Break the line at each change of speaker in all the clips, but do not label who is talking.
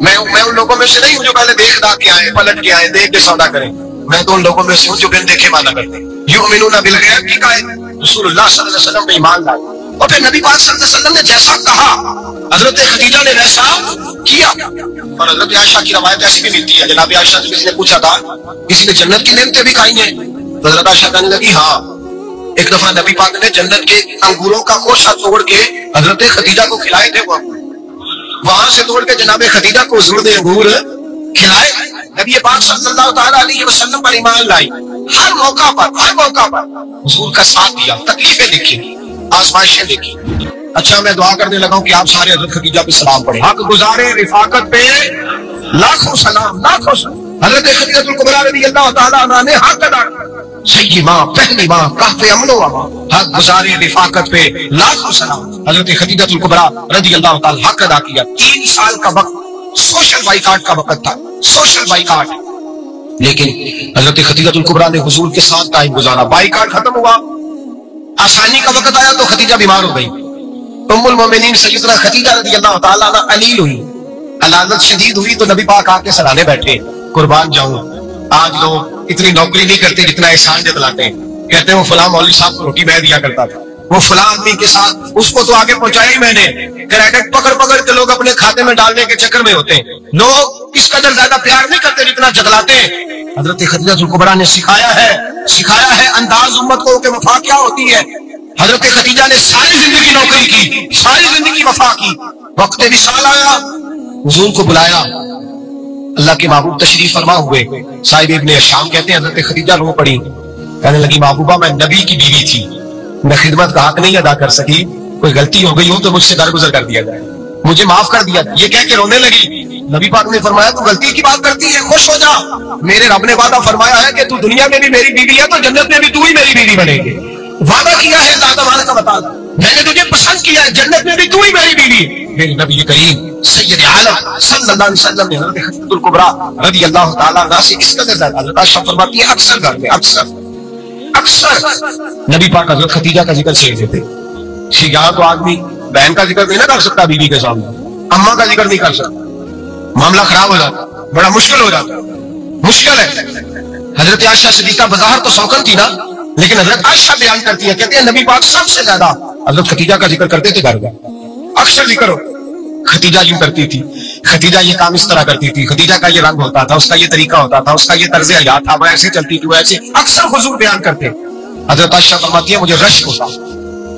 میں ان لوگوں میں سے نہیں ہوں جو پہلے دیکھ داکھ کے آئے، پلٹ کے آئے، دیکھ کے سودا کریں. میں تو ان لوگوں میں سے ہوں جو بن دیکھے مانا کرتے ہیں. یؤمنون بالغیب کی قائد رسول اللہ صلی اللہ علیہ وسلم نے ایمان لائے، اور پھر نبی پاک صلی اللہ علیہ وسلم نے جیسا کہا حضرت خدیجہ نے ویسا کیا. اور حضرت عائشہ کی روایت ایسی بھی ملتی ہے، جناب عائشہ سے کسی نے پوچھا تھا کسی نے جنت کی نعمتیں بھی کھائی ہیں؟ تو حضرت عائشہ کہنے لگی ہاں، ایک دفعہ نبی پاک نے جنت کے انگوروں کا خوشہ توڑ کے حضرت خدیجہ کو کھلائے تھے. وہاں سے توڑ کے جناب خدیجہ کو حضور نے انگور کھلائے. نبی پاک صلی اللہ تعالیٰ علیہ وسلم پر ایمان لائی. ہر موقع پر حضور کا ساتھ دیا، تکلیفیں دیکھی، آزمائشیں دیکھی. اچھا میں دعا کرنے لگا ہوں کہ آپ سارے حضرت خدیجہ پہ سلام پڑھیں. حق گزارے رفاقت پہ لاکھوں سلام، لاکھوں سلام. حضرت خدیجہ الکبریٰ رضی اللہ تعالیٰ عنہ نے حق ادا کیا. سیدی ماں، پہلی ماں، کہف امن و امان، حق گزارے رفاقت پہ لاکھوں سلام. حضرت خدیجہ الکبریٰ رضی اللہ تعالیٰ حق ادا کیا. 3 سال کا وقت سوشل بائیکاٹ کا وقت تھا، سوشل بائیکاٹ. لیکن حضرت خدیجہ الکبریٰ نے حضور کے ساتھ ٹائم گزارا. بائیکاٹ ختم ہوا، آسانی کا وقت آیا تو خدیجہ بیمار ہو گئی. ام المومنین سیدنا خدیجہ رضی اللہ تعالیٰ عنہ علیل ہوئی، علالت شدید ہوئی تو نبی پاک آ کے سلانے بیٹھے. قربان جاؤں، آج لوگ اتنی نوکری نہیں کرتے جتنا احسان جتلاتے ہیں. کہتے ہیں وہ فلاں مولوی صاحب کو روٹی میں دیا کرتا تھا، وہ فلاں آدمی کے ساتھ اس کو تو آگے پہنچایا ہی میں نے. کریڈٹ پکڑ کے لوگ اپنے کھاتے میں ڈالنے کے چکر میں ہوتے ہیں. لوگ اس قدر زیادہ پیار نہیں کرتے جتنا جتلاتے ہیں. حضرت خدیجہ الکبریٰ نے سکھایا ہے انداز امت کو کہ وفا کیا ہوتی ہے. حضرت خدیجہ نے ساری زندگی نوکری کی، ساری زندگی وفا کی. وقت وصال آیا، حضور کو بلایا. اللہ کے محبوب تشریف فرما ہوئے. صاحب ابن شام کہتے ہیں حضرت خدیجہ رو پڑی، کہنے لگی محبوبہ میں نبی کی بیوی تھی، میں خدمت کا حق نہیں ادا کر سکی، کوئی غلطی ہو گئی ہو تو مجھ سے درگزر کر دیا جائے، مجھے معاف کر دیا. یہ کہہ کے رونے لگی. نبی پاک نے فرمایا تو غلطی کی بات کرتی ہے، خوش ہو جا، میرے رب نے وعدہ فرمایا ہے کہ تو دنیا میں بھی میری بیوی ہے تو جنت میں بھی تو ہی میری بیوی بنے گی. وعدہ کیا ہے اللہ تعالیٰ کا، بتا میں نے تجھے پسند کیا ہے، جنت میں بھی تو ہی میری بیوی. میرے نبی کریم سید عالم صلی اللہ علیہ وسلم نے حضرت خدیجہ الکبریٰ رضی اللہ تعالیٰ عنہ سے اس قدر زیادہ. حضرت عائشہ فرماتی ہے اکثر گھر میں اکثر نبی پاک حضرت خدیجہ کا ذکر چھیڑ دیتے. یہاں تو آدمی بہن کا ذکر نہیں نہ کر سکتا بیوی کے سامنے، اماں کا ذکر نہیں کر سکتا، معاملہ خراب ہو جاتا، بڑا مشکل ہو جاتا، مشکل ہے. حضرت عائشہ صدیقہ بظاہر تو سوکن تھی نا، لیکن حضرت عائشہ بیان کرتی ہے، کہتے ہیں نبی پاک سب سے زیادہ حضرت خدیجہ کا ذکر کرتے تھے گھر کا. اکثر ذکر ہو، خدیجہ یوں کرتی تھی، خدیجہ یہ کام اس طرح کرتی تھی، خدیجہ کا یہ رنگ ہوتا تھا، اس کا یہ طریقہ ہوتا تھا، اس کا یہ طرز حیات تھا، وہ ایسے چلتی تھی، وہ ایسے. اکثر حضور بیان کرتے. حضرت عائشہ فرماتی ہے مجھے رش ہوتا،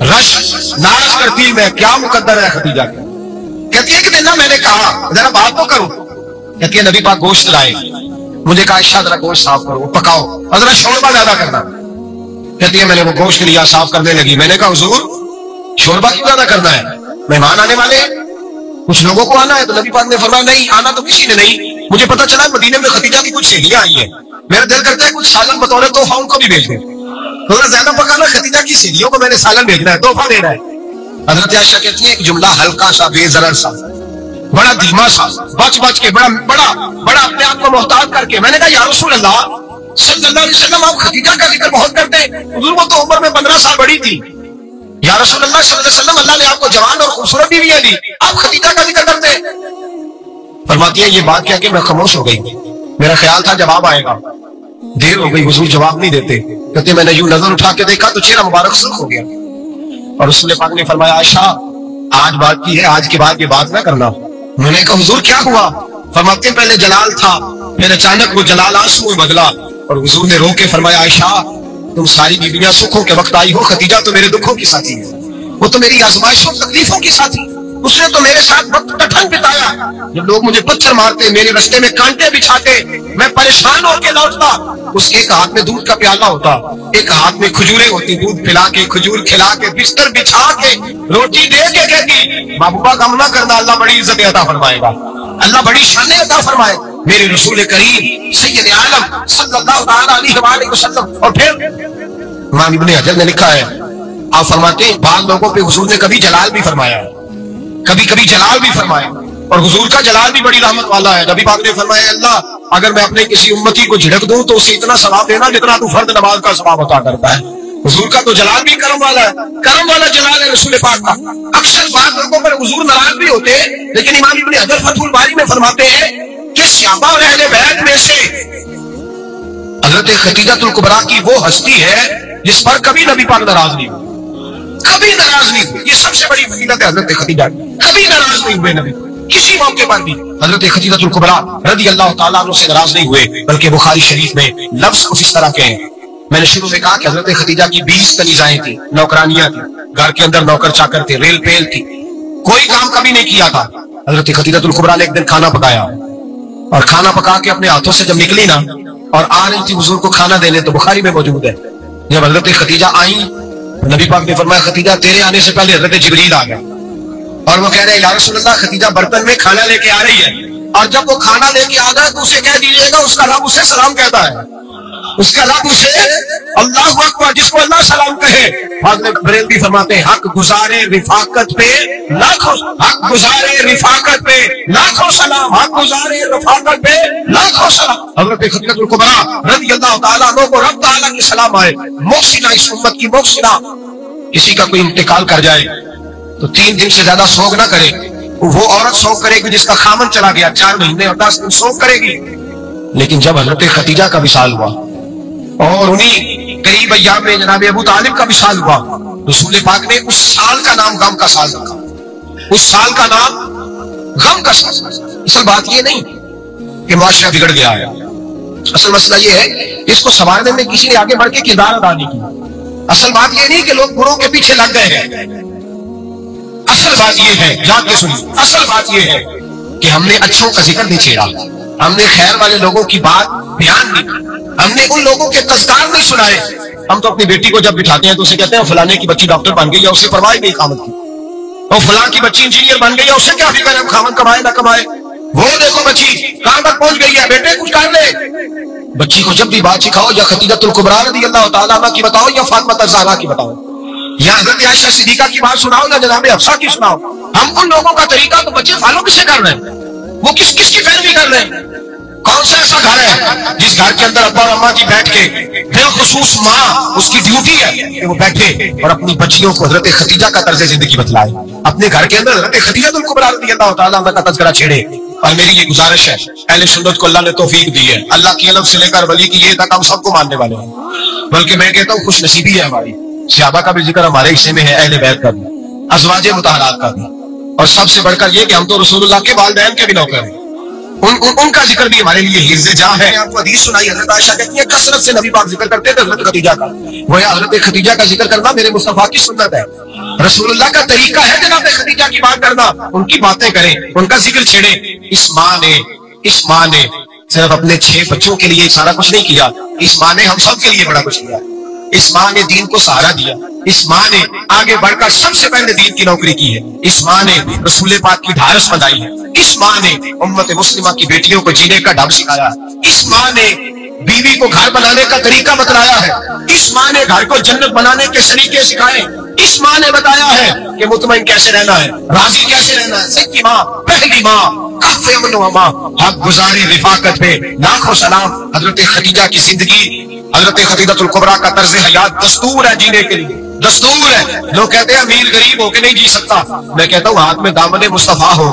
رش ناراض کرتی میں، کیا مقدر ہے خدیجہ کا. کہتی ہے کہ نہ میں نے کہا ذرا بات تو کرو. کہتی ہے نبی پاک گوشت لائے، مجھے کہا عائشہ ذرا گوشت صاف کرو، پکاؤ اور ذرا شوربہ زیادہ کرنا. کہتی ہے میں نے وہ گوشت لیا، صاف کرنے لگی. میں نے کہا حضور شوربہ کیوں زیادہ کرنا ہے، مہمان آنے والے ہیں، کچھ لوگوں کو آنا ہے. تو نبی پاک نے فرمایا نہیں، آنا تو کسی نے نہیں، مجھے پتا چلا مدینے میں خدیجہ کی کچھ سہیلیاں آئی ہیں، میرا دل کرتا ہے کچھ سالن بطور تحفہ ان کو بھی بھیج دیں، تھوڑا زیادہ پکانا، خدیجہ کی سہیلیوں کو میں نے سالن بھیجنا ہے، تحفہ دینا ہے. حضرت عائشہ کہتی ہے ایک جملہ ہلکا سا، بے ضرر سا، بڑا دھیما سا، بچ کے بڑا اپنے آپ کو محتاط کر کے. میں نے کہا یا رسول اللہ صلی اللہ علیہ وسلم آپ خدیجہ کا ذکر بہت کرتے ہیں، حضور وہ تو عمر میں 15 سال بڑی تھی. یا رسول اللہ صلی اللہ علیہ وسلم اللہ نے آپ کو جوان اور خوبصورت بیویاں دی، آپ خدیجہ کا ذکر کرتے ہیں. فرماتی ہے یہ بات کیا کہ میں خاموش ہو گئی، میرا خیال تھا جواب آئے گا، دیر ہو گئی، حضور جواب نہیں دیتے. کہتے میں نے یوں نظر اٹھا کے دیکھا تو چہرہ مبارک سرخ ہو گیا. اور رسول پاک نے فرمایا عائشہ آج بات کی ہے، آج کے بعد یہ بات نہ کرنا. میں نے کہا حضور کیا ہوا؟ فرماتے ہیں پہلے جلال تھا، پھر اچانک وہ جلال آنسو میں بدلا. اور حضور نے رو کے فرمایا عائشہ تم ساری بیویاں سکھوں کے وقت آئی ہو، خدیجہ تو میرے دکھوں کی ساتھی ہے، وہ تو میری آزمائشوں تکلیفوں کی ساتھی، اس نے تو میرے ساتھ وقت کٹھن بتایا. جب لوگ مجھے پتھر مارتے، میرے رستے میں کانٹے بچھاتے، میں پریشان ہو کے لوٹتا. اس ایک ہاتھ میں دودھ کا پیالہ ہوتا، ایک ہاتھ میں کھجوریں ہوتی، دودھ پلا کے کھجور کھلا کے بستر بچھا کے روٹی دے کے کہتی محبوبہ غم نہ کرنا، اللہ بڑی عزت عطا فرمائے گا، اللہ بڑی شان عطا فرمائے. میرے رسول کریم سید عالم صلی اللہ تعالی علیہ وآلہ وسلم. اور پھر امام ابن حجر نے لکھا ہے، آپ فرماتے ہیں بعض لوگوں پہ حضور نے کبھی جلال بھی فرمایا ہے، کبھی جلال بھی فرمایا، اور حضور کا جلال بھی بڑی رحمت والا ہے. نبی پاک نے فرمایا اللہ اگر میں اپنے کسی امتی کو جھڑک دوں تو اسے اتنا ثواب دینا جتنا تو فرد نماز کا ثواب عطا کرتا ہے. حضور کا تو جلال بھی کرم والا ہے، کرم والا جلال ہے رسول پاک کا۔ اکثر بعض لوگوں پر حضور ناراض بھی ہوتے ہیں، لیکن امام ابن حجر فتح الباری میں فرماتے ہیں کہ صحابہ اور اہل بیت میں سے حضرت خدیجہ الکبریٰ کی وہ ہستی ہے جس پر کبھی نبی پاک ناراض نہیں ہوئے، کبھی ناراض نہیں ہوئے۔ یہ سب سے بڑی فضیلت ہے حضرت خدیجہ کی، کبھی ناراض نہیں ہوئے نبی کسی موقع پر بھی۔ حضرت خدیجہ الکبریٰ رضی اللہ تعالیٰ عنہ سے ناراض نہیں ہوئے، بلکہ بخاری شریف میں لفظ کچھ اس طرح کے ہیں۔ میں نے شروع میں کہا کہ حضرت خدیجہ کی 20 کنیزائیں تھیں، نوکرانیاں تھیں، گھر کے اندر نوکر چاکر تھے، ریل پیل تھی، کوئی کام کبھی نہیں کیا تھا۔ حضرت خدیجہ الکبریٰ نے ایک دن کھانا پکایا، اور کھانا پکا کے اپنے ہاتھوں سے جب نکلی نا اور آ رہی تھی حضور کو کھانا دینے، تو بخاری میں موجود ہے جب حضرت خدیجہ آئیں، نبی پاک نے فرمایا خدیجہ تیرے آنے سے پہلے حضرت جبریل آ گیا، اور وہ کہہ رہے ہیں یا رسول اللہ خدیجہ برتن میں کھانا لے کے آ رہی ہے، اور جب وہ کھانا لے کے آ گیا تو اسے کہہ دیجیے گا اس کا رب اسے سلام کہتا ہے، اس کا رب اسے اللہ اکبر، جس کو اللہ سلام کہے۔ فاضل بریلوی فرماتے ہیں حق گزارے رفاقت پہ لاکھوں، حق گزارے رفاقت پہ لاکھوں سلام، حق گزارے رفاقت پہ لاکھوں سلام۔ حضرت خدیجہ الکبریٰ رضی اللہ تعالیٰ عنہ کو رب تعالیٰ کے سلام آئے۔ محسنہ، اس امت کی محسنہ، کسی کا کوئی انتقال کر جائے تو 3 دن سے زیادہ سوگ نہ کرے، وہ عورت سوگ کرے گی جس کا خامن چلا گیا، 4 مہینے اور 10 دن سوگ کرے گی۔ لیکن جب حضرت خدیجہ کا وصال ہوا اور انہی قریب ایام میں جناب ابو طالب کا وصال ہوا، رسول پاک نے اس سال کا نام غم کا سال رکھا، اس سال کا نام غم کا سال۔ اصل بات یہ نہیں کہ معاشرہ بگڑ گیا ہے، اصل مسئلہ یہ ہے کہ اس کو سنوارنے میں کسی نے آگے بڑھ کے کردار ادا نہیں کیا۔ اصل بات یہ نہیں کہ لوگ بروں کے پیچھے لگ گئے ہیں، اصل بات یہ ہے، یاد کے سنیے، اصل بات یہ ہے کہ ہم نے اچھوں کا ذکر نہیں چھیڑا، ہم نے خیر والے لوگوں کی بات بیان نہیں، ہم نے ان لوگوں کے تذکار نہیں سنائے۔ ہم تو اپنی بیٹی کو جب بٹھاتے ہیں تو اسے کہتے ہیں فلانے کی بچی ڈاکٹر بن گئی یا اسے پرواہ نہیں خامد کی، اور فلاں کی بچی انجینئر بن گئی یا اسے کیا فکر ہے خامد کمائے نہ کمائے، وہ دیکھو بچی کہاں تک پہنچ گئی ہے، بیٹے کچھ کر لے۔ بچی کو جب بھی بات سکھاؤ یا خدیجہ الکبریٰ رضی اللہ تعالیٰ عنہ کی بتاؤ یا فاطمہ الزہرا کی بتاؤ یا حضرت عائشہ صدیقہ کی بات سناؤ یا جناب حفصہ کی سناؤ، ہم ان لوگوں کا طریقہ تو بچے فالو کسے کر رہے ہیں، وہ کس کی پیروی کر رہے ہیں؟ کون سا ایسا گھر ہے جس گھر کے اندر ابا اور اماں جی بیٹھ کے بالخصوص ماں، اس کی ڈیوٹی ہے کہ وہ بیٹھے اور اپنی بچیوں کو حضرت خدیجہ کا طرز زندگی بتلائے، اپنے گھر کے اندر حضرت خدیجہ الکبریٰ رضی اللہ تعالیٰ عنہ کا تذکرہ چھیڑے۔ اور میری یہ گزارش ہے، اہل سنت کو اللہ نے توفیق دی ہے، اللہ کی علم سے لے کر ولی کی یہ تک ہم سب کو ماننے والے ہیں، بلکہ میں کہتا ہوں خوش نصیبی ہے ہماری، صحابہ کا بھی ذکر ہمارے حصے میں ہے، اہل بیت کا بھی، ازواج مطہرات کا بھی، اور سب سے بڑھ کر یہ کہ ہم تو رسول اللہ کے والدین کے بھی نوکر ہیں، ان کا ذکر بھی ہمارے لیے حفظ جاں ہے۔ آپ کو حدیث سنائی، حضرت عائشہ کہتی ہے کثرت سے نبی پاک ذکر کرتے تھے حضرت خدیجہ کا، وہ حضرت خدیجہ کا ذکر کرنا میرے مصطفیٰ کی سنت ہے، رسول اللہ کا طریقہ ہے جناب خدیجہ کی بات کرنا، ان کی باتیں کریں، ان کا ذکر چھیڑیں۔ اس ماں نے صرف اپنے 6 بچوں کے لیے سارا کچھ نہیں کیا، اس ماں نے ہم سب کے لیے بڑا کچھ کیا، اس ماں نے دین کو سہارا دیا، اس ماں نے آگے بڑھ کر سب سے پہلے دین کی نوکری کی ہے، اس ماں نے رسول پاک کی ڈھارس بندائی ہے، اس ماں نے امت مسلمہ کی بیٹیوں کو جینے کا ڈھنگ سکھایا، اس ماں نے بیوی کو گھر بنانے کا طریقہ بتلایا ہے، اس ماں نے گھر کو جنت بنانے کے طریقے سکھائے، اس ماں نے بتایا ہے کہ مطمئن کیسے رہنا ہے، راضی کیسے رہنا ہے۔ سچی ماں، پہلی ماں، کف امن و امان، حق گزاری رفاقت پہ لاکھوں سلام۔ حضرت خدیجہ کی زندگی، حضرت خدیجہ الکبریٰ کا طرز حیات دستور ہے جینے کے لیے، دستور ہے۔ لوگ کہتے ہیں امیر غریب ہو کے نہیں جی سکتا، میں کہتا ہوں ہاتھ میں دامن مصطفیٰ ہو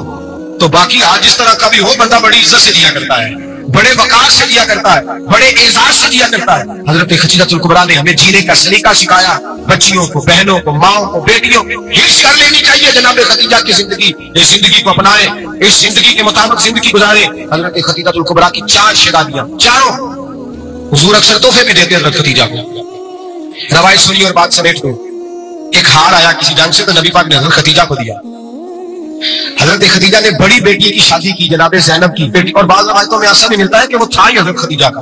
تو باقی ہاتھ جس طرح کا بھی ہو بندہ بڑی عزت سے جیا کرتا ہے، بڑے وقار سے جیا کرتا ہے، بڑے اعزاز سے جیا کرتا ہے۔ حضرت خدیجہ الکبریٰ نے ہمیں جینے کا سلیقہ سکھایا، بچیوں کو، بہنوں کو، ماؤں کو، بیٹیوں کو حفظ کر لینی چاہیے جناب خدیجہ کی زندگی، اس زندگی کو اپنائیں، اس زندگی کے مطابق زندگی گزاریں۔ حضرت خدیجہ الکبریٰ کی 4 شہزادیاں، چاروں حضور اکثر تحفے بھی دیتے حضرت خدیجہ کو۔ روایت سنی اور بات سمیٹ دو، ایک ہار آیا کسی جنگ سے تو نبی پاک نے حضرت خدیجہ کو دیا۔ حضرت خدیجہ نے بڑی بیٹی کی شادی کی، جناب زینب کی بیٹی، اور بعض روایتوں میں ایسا بھی ملتا ہے کہ وہ تھا ہی حضرت خدیجہ کا۔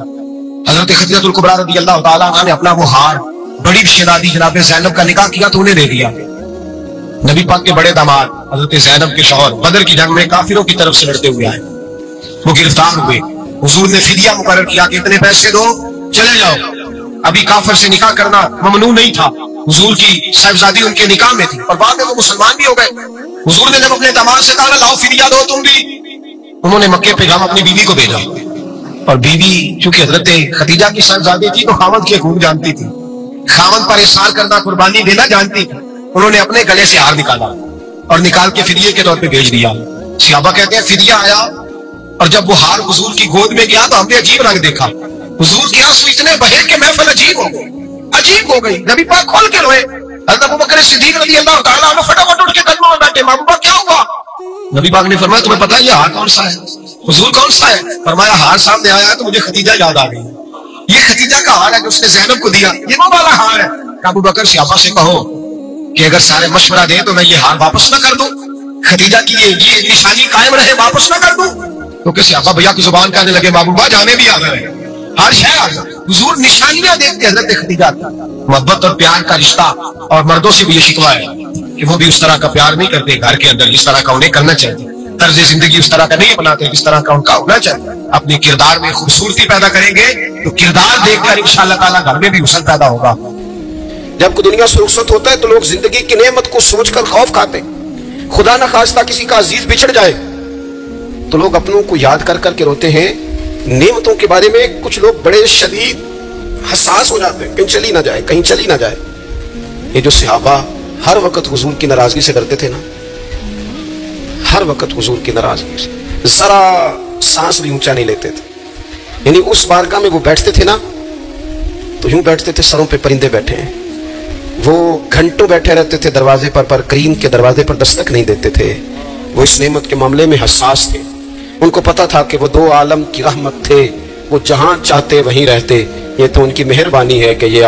حضرت خدیجہ الکبریٰ رضی اللہ تعالیٰ عنہ نے اپنا وہ ہار بڑی شہزادی جناب زینب کا نکاح کیا تو انہیں دے دیا۔ نبی پاک کے بڑے داماد حضرت زینب کے شوہر بدر کی جنگ میں کافروں کی طرف سے لڑتے ہوئے آئے، وہ گرفتار ہوئے، حضور نے فدیہ مقرر کیا کہ اتنے پیسے دو چلے جاؤ۔ ابھی کافر سے نکاح کرنا ممنوع نہیں تھا، حضور کی صاحبزادی ان کے نکاح میں تھی، اور بعد میں وہ مسلمان بھی ہو گئے۔ حضور نے جب اپنے داماد سے کہا لاؤ فدیہ دو تم بھی، انہوں نے مکے پیغام اپنی بیوی کو بھیجا، اور بیوی چونکہ حضرت خدیجہ کی صاحبزادی تھی تو خاوند کے خون جانتی تھی، خاوند پر احسان کرنا قربانی دینا جانتی تھی. انہوں نے اپنے گلے سے ہار نکالا اور نکال کے فدیے کے طور پہ بھیج دیا. صحابہ کہتے ہیں فدیہ آیا اور جب وہ ہار حضور کی گود میں گیا تو ہم نے عجیب رنگ دیکھا. حضور کے آنسو اتنے بہے کہ محفل عجیب ہو گئی. نبی پاک کھول کے روئے. حضرت ابوبکر صدیق رضی اللہ تعالیٰ عنہ فٹافٹ اٹھ کے قدموں میں بیٹھے. محبوبہ کیا ہوا؟ نبی پاک نے فرمایا تمہیں پتا ہے یہ ہار کون سا ہے؟ حضور کون سا ہے؟ فرمایا ہار سامنے آیا تو مجھے ختیجہ یاد آ گئی. یہ ختیجہ کا ہار ہے جو اس نے زینب کو دیا, یہ وہ والا ہار ہے. ابوبکر صحابہ سے کہو کہ اگر سارے مشورہ دیں تو میں یہ ہار واپس نہ کر دوں, ختیجہ کی یہ نشانی قائم رہے, واپس نہ کر دوں. کیونکہ صحابہ بھیا کی زبان کہنے لگے محبوبہ جانے بھی آ گئے, ہر شے آ گئے. حضور نشانیاں دیکھتے حضرت ختیجہ. محبت اور پیار کا رشتہ, اور مردوں سے بھی یہ شکوہ ہے کہ وہ بھی اس طرح کا پیار نہیں کرتے گھر کے اندر جس طرح کا انہیں کرنا چاہیے. طرز زندگی اس طرح کا نہیں اپناتے جس طرح کا ان کا ہونا چاہیے. اپنے کردار میں خوبصورتی پیدا کریں گے تو کردار دیکھ کر انشاءاللہ تعالیٰ گھر میں بھی حسن پیدا ہوگا.
جب کوئی دنیا سے رخصت ہوتا ہے تو لوگ زندگی کی نعمت کو سوچ کر خوف کھاتے. خدا نہ خواستہ کسی کا عزیز بچھڑ جائے تو لوگ اپنوں کو یاد کر کر کے روتے ہیں. نعمتوں کے بارے میں کچھ لوگ بڑے شدید حساس ہو جاتے ہیں, کہیں چلی نہ جائے. یہ جو صحابہ ہر وقت حضور کی ناراضگی سے ڈرتے تھے نا, ہر وقت حضور کی ناراضگی سے ذرا سانس بھی اونچا نہیں لیتے تھے. یعنی اس بارگاہ میں وہ بیٹھتے تھے نا تو یوں بیٹھتے تھے سروں پہ پرندے بیٹھے ہیں. وہ گھنٹوں بیٹھے رہتے تھے دروازے پر کریم کے دروازے پر دستک نہیں دیتے تھے. وہ اس نعمت کے معاملے میں حساس تھے. ان کو پتا تھا کہ وہ دو عالم کی رحمت تھے, وہ جہاں چاہتے وہیں رہتے. یہ تو ان کی مہربانی ہے کہ یہ